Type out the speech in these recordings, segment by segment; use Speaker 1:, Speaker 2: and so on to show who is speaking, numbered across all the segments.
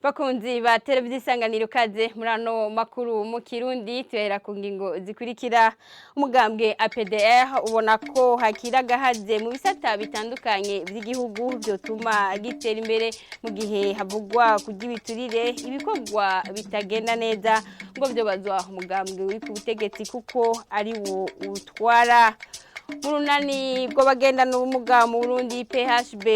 Speaker 1: Bakunzi ba televiziyo isanganiro kaze muri ano makuru mu Kirundi tuhera ku ngingo zikurikira. Umugambwe APDR ubona ko hakira gahaze mu bisata bitandukanye by'igihugu byotuma gitera imbere mu gihe havugwa kugibiturire ibikorwa bitagenda neza ngo byo bazwa umugambwe uri ku butegetsi kuko ari wo utwara. Murunani bwo bagenda n'ubumuga mu Burundi PHB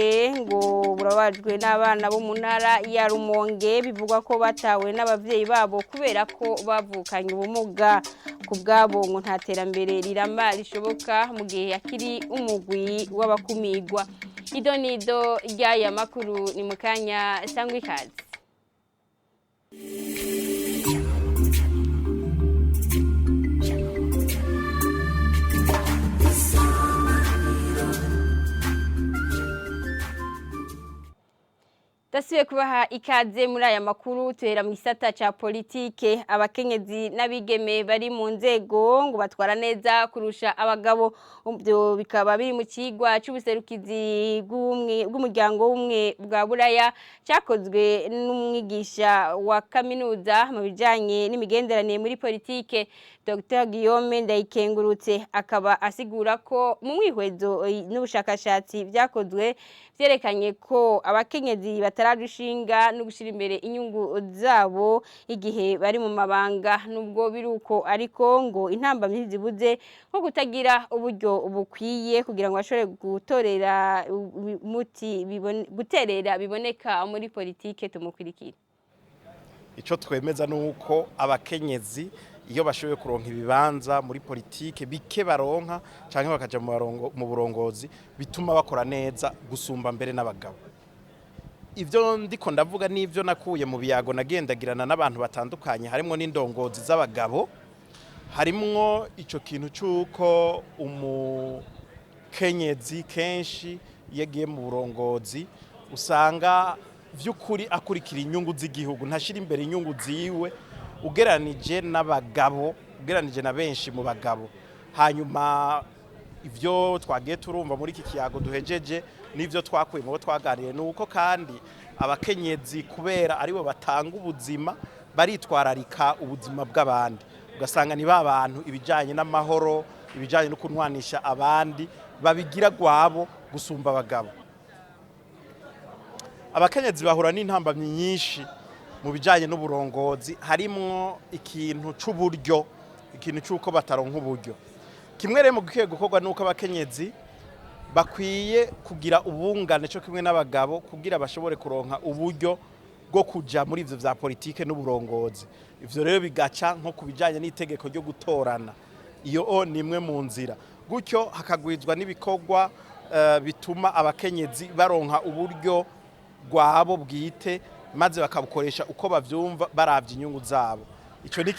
Speaker 1: ngo burabajwe n'abana bo mu ntara ya Rumonge bivugwa ko batawe n'abavyeyi babo kubera ko bavukanye ubumuga ku bwabo ngo nta terambere riramba rishoboka mu gihe yakiri umugwi w'abakumigwa. Idonido ry'aya makuru ni mukanya sangwe ikaze. Dasubiye kubaha ikaze muri aya makuru tuhera mu gisata ca politike. Abakenyezi n'abigeme bari mu nzego ngo batwara neza kurusha abagabo, byo bikaba biri mu kigwa c'ubuserukizi bw'umuryango w'umwe bwa Buraya cyakozwe n'umwigisha wa kaminuza mu bijanye n'imigenderanire muri politike Dr Guillaume Ndayikengurutse, akaba asigura ko mu mwihwezo n'ubushakashatsi byakozwe vyerekanye ko abakenyezi batararushinga no gushira imbere inyungu zabo igihe bari mu mabanga, nubwo biruko ariko ngo intambamyi zibuze nko kutagira uburyo bukwiye kugira ngo bashobore gutorera guterera biboneka muri politike. Tumukurikira.
Speaker 2: Ico twemeza nuko abakenyezi iyo bashoboye kuronka ibibanza muri politike bike baronka canke bakaja mu burongozi bituma bakora neza gusumba mbere n'abagabo. Ivyo ndiko ndavuga n'ivyo nakuye mu biyago nagendagirana n'abantu batandukanye, harimo n'indongozi z'abagabo, harimo ico kintu cyuko umukenyezi kenshi yagiye mu burongozi usanga vy'ukuri akurikira inyungu z'igihugu, ntashira imbere inyungu ziwe ugeranije n'abagabo, ugeranije na benshi mu bagabo. Hanyuma ivyo twagiye turumva muri iki kiyago duhejeje n'ivyo twakuye mu bo twaganiriye nuko kandi abakenyezi kubera aribo batanga ubuzima baritwararika ubuzima bw'abandi, ugasanga ni ba bantu ibijanye n'amahoro, ibijanye no kunwanisha abandi babigira gwabo gusumba abagabo. Abakenyezi bahura n'intambamyi nyinshi mu bijanye n'uburongozi, harimo ikintu c'uburyo, ikintu c'uko bataronka uburyo. Kimwe rero mu gihe gukorwa nuko abakenyezi bakwiye kugira ubungane cyo kimwe n'abagabo kugira bashobore kuronka uburyo bwo kuja muri ivyo vya politike n'uburongozi. Ivyo rero bigaca nko kubijanye n'itegeko ryo gutorana, iyo nimwe mu nzira. Gutyo hakagwizwa n'ibikorwa bituma abakenyezi baronka uburyo gwabo bwite maze bakabukoresha uko bavyumva baravye inyungu zabo. Ico ni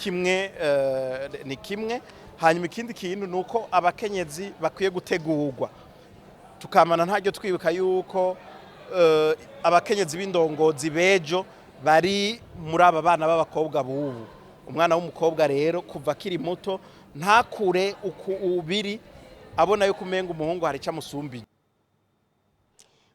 Speaker 2: kimwe. Hanyuma ikindi kintu nuko abakenyezi bakwiye gutegurwa, tukamana ntaryo twibuka yuko abakenyezi b'indongozi bejo bari muri aba bana b'abakobwa bubu. Umwana w'umukobwa rero kuva kiri muto ntakure ubiri abona yuko umenga umuhungu hari cyamusumbiye.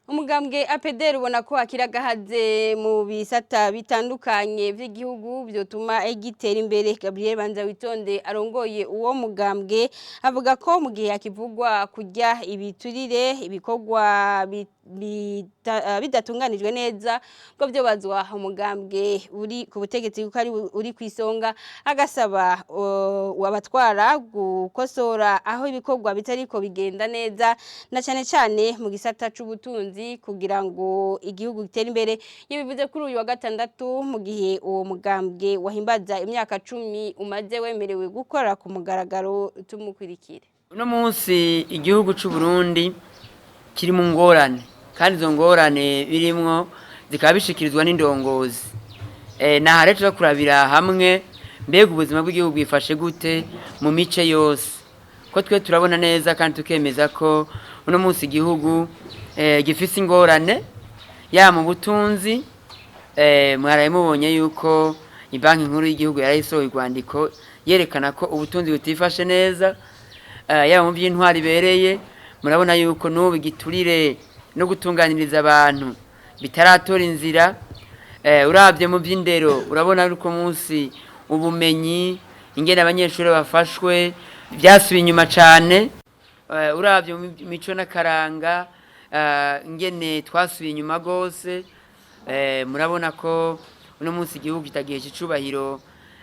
Speaker 1: Umugambwe APDR ubona ko akira gahaze mu bisata bitandukanye by'igihugu byotuma igitera imbere. Gabriel Banzawitonde arongoye uwo mugambwe avuga ko mu gihe yakivugwa kujya ibiturire ibikorwa bidatunganijwe neza ngo byo bazwa umugambwe uri ku butegetsi kuko ari uri kwisonga, agasaba wabatwara gukosora aho ibikorwa bitariko bigenda neza na cyane mu gisata c'ubutunzi kugira ngo igihugu gitere imbere. Yibivuze kuri uyu wa gatandatu mu gihe uwo mugambwe wahimbaza imyaka 10 umaze wemerewe gukora ku mugaragaro. Tumukurikire.
Speaker 3: Uno munsi igihugu c'u Burundi kiri mu ngorane, kandi izo ngorane birimwo zikaba bishikirizwa n'indongozi. Na rero turakurabira hamwe mbega ubuzima bw'igihugu bwifashe gute mu mice yose, ko twe turabona neza kandi tukemeza ko uno munsi igihugu gifise ingorane ya mu butunzi. Mwaraye mubonye yuko ibanki nkuru y'igihugu yarayisohoye urwandiko yerekana ko ubutunzi butifashe neza, yaba mu by'intwari bereye. Murabona yuko n'ubu igiturire no gutunganiriza abantu bitaratora inzira, urabye mu by'indero urabona yuko munsi ubumenyi ingene abanyeshuri bafashwe byasubiye inyuma cyane. Urabye mu mico n'akaranga ingene twasubiye inyuma rwose. Murabona ko uno munsi igihugu kitagiye cy'icubahiro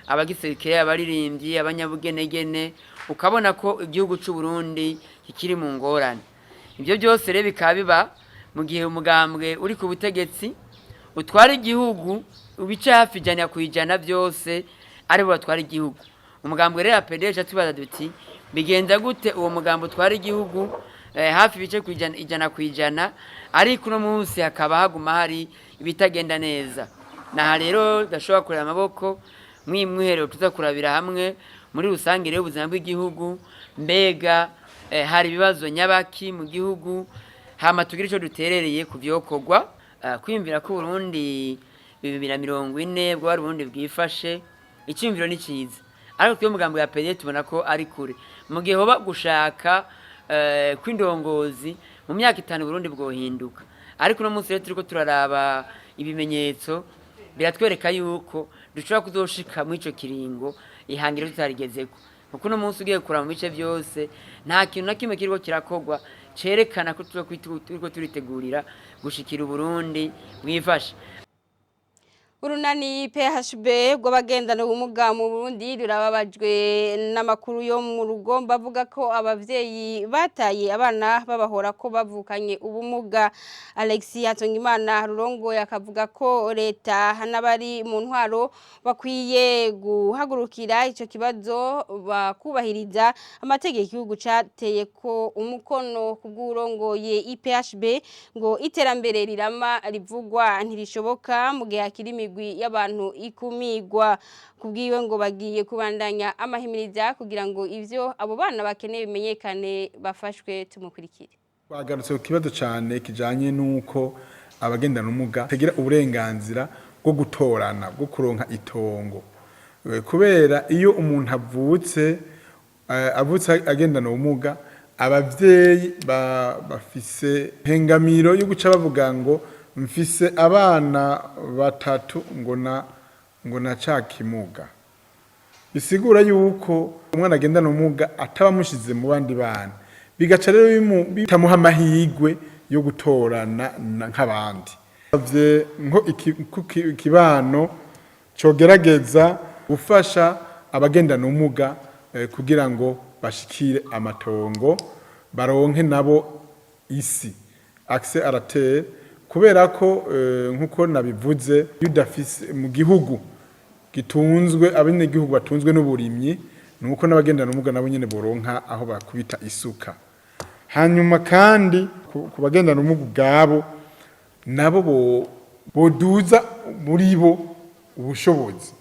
Speaker 3: abagiserukira abaririmbyi abanyabugenegene, ukabona ko igihugu cy'u Burundi kikiri mu ngorane. Ibyo byose rero bikaba biba mu gihe umugambwe uri ku butegetsi utwara igihugu ubice hafi ijana ku ijana byose aribo batwara igihugu. Umugambwe rero apedeje tubaza duti bigenza gute uwo mugambo utwara igihugu hafi ibice ku ijana ku ijana, ariko uno munsi hakaba haguma hari ibitagenda neza. Naha rero dashobora kurera amaboko mwimwiherero tuza kurabira hamwe muri rusange rero ubuzima bw'igihugu, mbega hari ibibazo nyabaki mu gihugu, hama tugira ico duterereye ku byokorwa. Kwiyumvira ko Burundi 2040 bwo Burundi bwifashe icyumviro ni cyiza, ariko twe mugambo ya PD tubona ko ari kure. Mu gihe hoba gushaka kw'indongozi mu myaka 5 Burundi bwohinduka, ariko no munsi rero turiko turaraba ibimenyetso biratwereka yuko dushobora kuzoshika mu ico kiringo ihangiro tutarigezeko. Kuko no munsi ugiye kuraba mu bice byose nta kintu na kimwe kiriko kirakogwa cerekana ko turiko turitegurira gushikira Burundi bwifashe.
Speaker 1: Urunani PHB rw'abagendana ubumuga mu Burundi rurababajwe n'amakuru yo mu rugo bavuga ko abavyeyi bataye abana babahora ko bavukanye ubumuga. Alexis Hatungimana rurongoye akavuga ko leta n'abari mu ntwaro bakwiye guhagurukira ico kibazo bakubahiriza amategeko y'igihugu cateye ko umukono kubw'urongoye IPHB ngo iterambere rirama rivugwa ntirishoboka mu gihe hakiri y'abantu ikumigwa. Kubwiwe ngo bagiye kubandanya amahimiriza kugira ngo ivyo abo bana bakeneye bimenyekane bafashwe. Tumukurikire.
Speaker 4: Bagarutse ku kibazo cyane kijanye nuko abagendana ubumuga tegira uburenganzira bwo gutorana bwo kuronka itongo, kubera iyo umuntu avutse agendana ubumuga abavyeyi bafise hengamiro yo guca bavuga ngo mfise abana batatu ngo na cakimuga. Bisigura yuko umwana agendana ubumuga ataba mushize mu bandi bana, bigaca rero bitamuha amahirwe yo gutorana nk'abandi. Nko ikibano cogerageza gufasha abagendana ubumuga kugira ngo bashikire amatongo baronke nabo isi accès à la terre, kubera ko nkuko nabivuze yudafise mu gihugu gitunzwe abene gihugu batunzwe n'uburimyi, nuko n'abagendana ubumuga nabo nyene boronka aho bakubita isuka. Hanyuma kandi ku bagendana ubumuga bwabo nabo boduza muri bo ubushobozi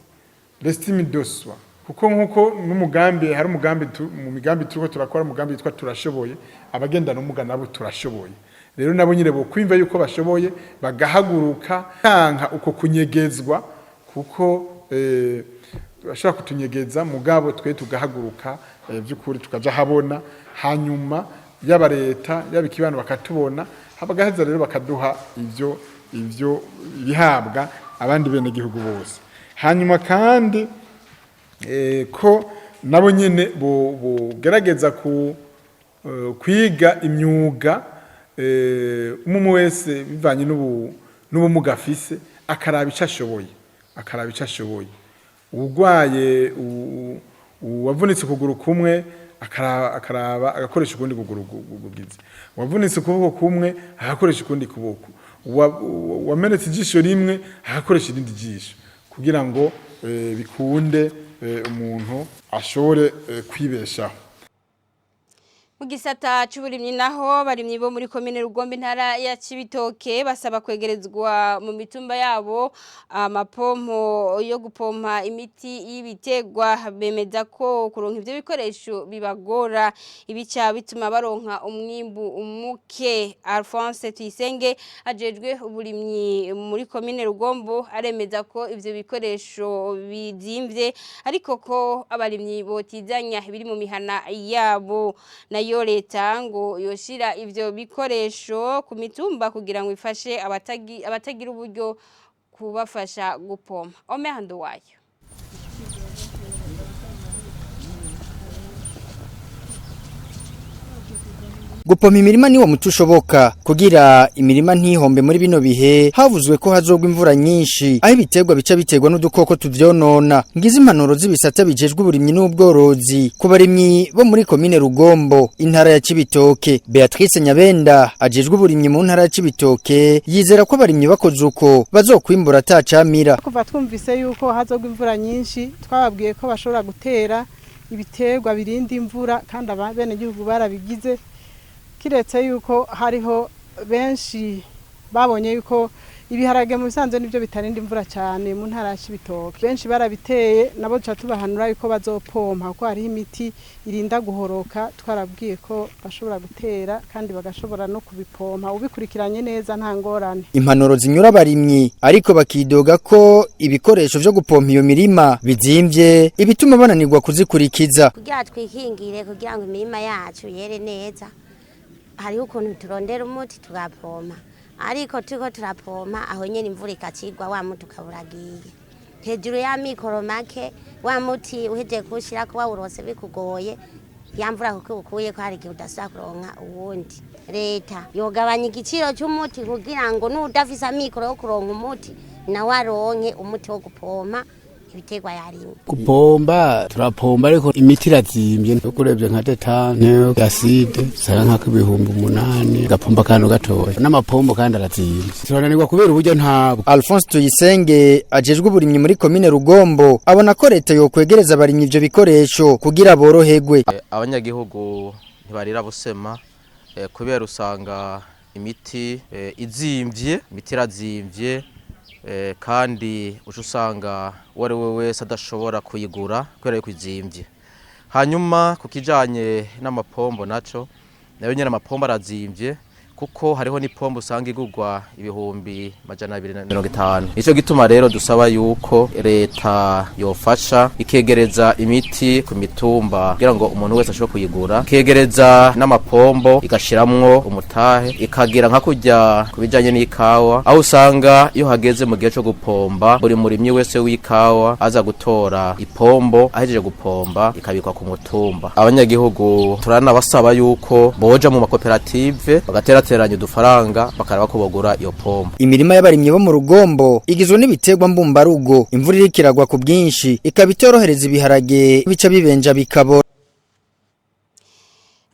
Speaker 4: l'estime de soi, kuko nkuko n'umugambi hari umugambi mu migambi turiko turakora umugambi yitwa turashoboye, abagendana ubumuga nabo turashoboye. Rero nabo nyine bo kwimva yuko bashoboye bagahaguruka kanka uko kunyegezwa, kuko bashaka kutunyegeza mugabo twe tugahaguruka by'ukuri tukaja habona, hanyuma yaba leta yaba ikibano bakatubona habagahaza rero bakaduha ivyo bihabwa abandi bene gihugu bose. Hanyuma kandi ko nabo nyene bo gerageza kwiga imyuga umwe wese bivanye n'ubumuga afise akaraba ico ashoboye. Urwaye uwavunitse ukuguru kumwe akaraba agakoresha ukundi kuguru gugize, uwavunitse ukuboko kumwe agakoresha ukundi kuboko, wamenetse ijisho rimwe agakoresha irindi jisho, kugira ngo bikunde umuntu ashobore kwibeshaho.
Speaker 1: Mu gisata c'uburimyi naho barimyi bo muri komine Rugombe ntara ya Cibitoke basaba kwegerezwa mu mitumba yabo amapompo yo gupompa imiti y'ibitegwa. Bemeza ko kuronka ivyo bikoresho bibagora, ibica bituma baronka umwimbu umuke. Alphonse Tuyisenge ajejwe uburimyi muri komine Rugombo aremeza ko ivyo bikoresho bizimvye, ariko ko abarimyi botizanya biri mu mihana yabo. Nayo leta ngo yoshira ivyo bikoresho ku mitumba kugira ngo ifashe abatagira uburyo kubafasha gupompa. Omehando wayo.
Speaker 5: Gupompa imirima niwo muti ushoboka kugira imirima ntihombe muri bino bihe havuzwe ko hazogwa imvura nyinshi aho ibiterwa bica biterwa n'udukoko tuvyonona. Ngize impanuro z'ibisata bijejwe uburimyi n'ubworozi ku barimyi bo muri komine Rugombo intara ya Cibitoke. Beatrice Nyabenda ajejwe uburimyi mu ntara ya Cibitoke yizera ko abarimyi bakoze uko bazokwimbura atacamira.
Speaker 6: Kuva twumvise yuko hazogwa imvura nyinshi twababwiye ko bashobora gutera ibiterwa birinda imvura kandi abene gihugu barabigize. Kiretse yuko hariho benshi babonye yuko ibiharage mu bisanzwe nibyo bitarinda imvura cyane mu ntara y'Ibitoke. Benshi barabiteye nabo duca tubahanura yuko bazopompa kuko hariho imiti irinda guhoroka twarabwiye ko bashobora gutera kandi bagashobora no kubipompa ubikurikiranye neza nta ngorane.
Speaker 5: Impanuro zinyura abarimyi ariko bakidoga ko ibikoresho vyo gupompa iyo mirima bizimvye ibituma bananirwa kuzikurikiza.
Speaker 7: Kugira twikingire kugira ngo imirima yacu yere neza. Hariho ukuntu turondera umuti tugapompa ariko turiko turapompa aho nyene imvura ikacigwa wa muti ukaburagiye hejuru ya mikoro make wa muti uhejeje kushira ko wawurose bikugoye yamvura kuko ukuye ko hari gihe udasubira kuronka uwundi. Leta yogabanya igiciro cy'umuti kugira ngo n'udafise mikoro yo kuronka umuti na waronke umuti wo gupompa ibiterwa yarimwe.
Speaker 8: Kupomba turapomba ariko imiti irazimvye ukurebye nka detane acide sara nka 8,000 gapomba kantu gatoya n'amapombo kandi arazimvye turananirwa kubera uburyo ntabo.
Speaker 5: Alphonse Tuyisenge ajejwe uburimyi muri komine Rugombo abona ko leta yokwegereza abarimyi ivyo bikoresho kugira boroherwe.
Speaker 9: Abanyagihugu ntibarira busema kubera usanga imiti izimvye imiti irazimvye kandi usanga wari we wese adashobora kuyigura kubera yuko izimvye. Hanyuma kukijanye n'amapombo naco nayo nyene amapombo arazimvye kuko hariho ni pombo usanga igurwa ibihumbi 250. Ico gituma rero dusaba yuko leta yofasha ikegereza imiti ku mitumba kugira ngo umuntu wese ashobore kuyigura, ikegereza n'amapombo igashiramwo umutahe, ikagira nka kujya kubijanye n'ikawa aho usanga iyo hageze mu gihe cyo gupomba buri murimyi wese w'ikawa aza gutora ipombo ahejeje gupomba ikabikwa ku mutumba. Abanyagihugu turanabasaba yuko boja mu makoperative bagatera udufaranga bakaraba ko bagura iyo pombo.
Speaker 5: Imirima y'abarimyi bo mu Rugombo igizwe n'ibiterwa mbumbarugo. Imvura irikiragwa ku bwinshi ikabitorohereza ibiharage bica bibenja bikabora.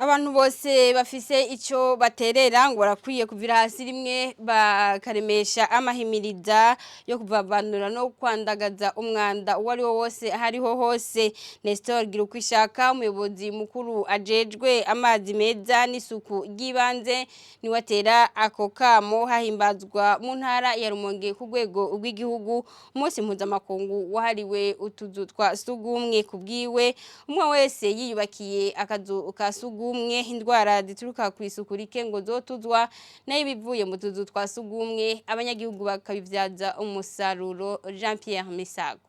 Speaker 1: Abantu bose bafise ico baterera ngo barakwiye kuvira hasi rimwe bakaremesha amahimiriza yo kuvavanura no kwandagaza umwanda uwari wo wose hariho hose. Nestor Girukwishaka umuyobozi mukuru ajejwe amazi meza n'isuku ry'ibanze ni watera ako kamo hahimbazwa mu ntara ya Rumonge ku rwego rw'igihugu umunsi mpuzamakungu wahariwe utuzu twa sugumwe kubwiwe umwe wese yiyubakiye akazu ka sugumwe indwara zituruka ku isuku rike ngo zotuzwa nayo bivuye mu tuzu twa sugumwe abanyagihugu bakabivyaza umusaruro. Jean Pierre Misago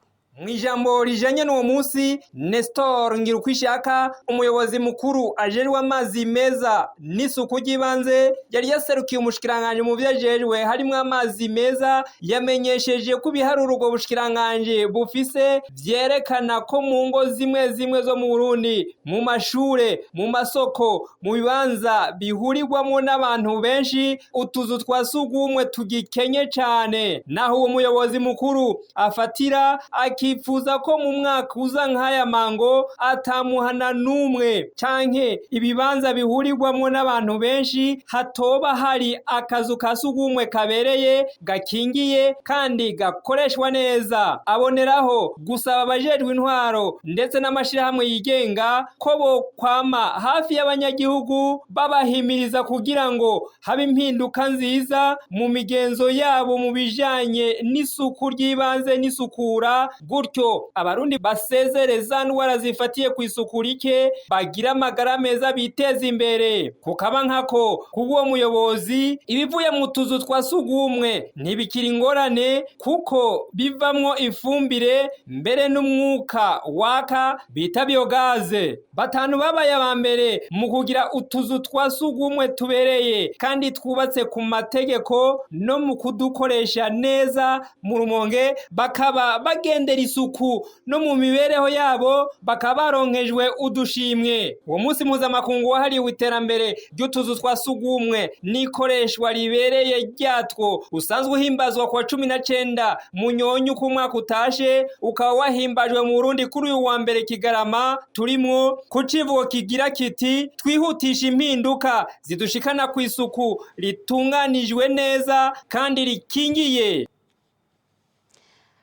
Speaker 10: Mwijambo rijanye n'uwo munsi Nestor Ngirukwishaka umuyobozi mukuru ajejwe amazi meza n'isuku ry'ibanze yari yaserukiye umushikiranganje mu vyajejwe harimo amazi meza yamenyesheje ko biharura ubwo bushikiranganje bufise vyerekana ko mu ngo zimwe zimwe zo mu Burundi mu mashure mu masoko mu bibanza bihurirwamo n'abantu benshi utuzu twa sugumwe tugikenye cyane naho uwo muyobozi mukuru afatira akifuza ko mu mwaka uza nk'aya mango atamuhana numwe canke ibibanza bihurirwamo n'abantu benshi hatoba hari akazu ka sugumwe kabereye gakingiye kandi gakoreshwa neza. Aboneraho gusaba abajejwe intwaro ndetse n'amashirahamwe yigenga ko bo kwama hafi y'abanyagihugu babahimiriza kugira ngo habe impinduka nziza mu migenzo yabo mu bijanye n'isuku ry'ibanze n'isukura gutyo abarundi basezereza ndwara zifatiye ku isuku rike bagira amagara meza biteza imbere. Kukaba nkako kubwo muyobozi ibivuye mu tuzu twa sugumwe ntibikira ingorane kuko bivamwo ifumbire mbere n'umwuka waka bita biogaze. batanu babaye aba mbere mu kugira utuzu twa sugumwe tubereye kandi twubatse ku mategeko no mu kudukoresha neza mu Rumonge, bakaba bagendera isuku no mu mibereho yabo bakaba baronkejwe udushimwe. Uwo munsi mpuzamakungu wahariwe iterambere ry'utuzu twa sugumwe n'ikoreshwa ribereye ryatwo usanzwe uhimbazwa kwa 19 Munyonyo ku mwaka utashe, ukaba wahimbajwe mu Burundi kuri uyu wa mbere Kigarama turimwo ku civugo kigira kiti twihutisha impinduka zidushikana ku isuku ritunganijwe neza kandi rikingiye.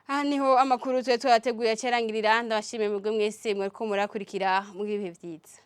Speaker 1: Aha niho amakuru twe twateguye cyarangirira, ndabashimiye mwebwe mwese mwariko murakurikira mu bihe byiza.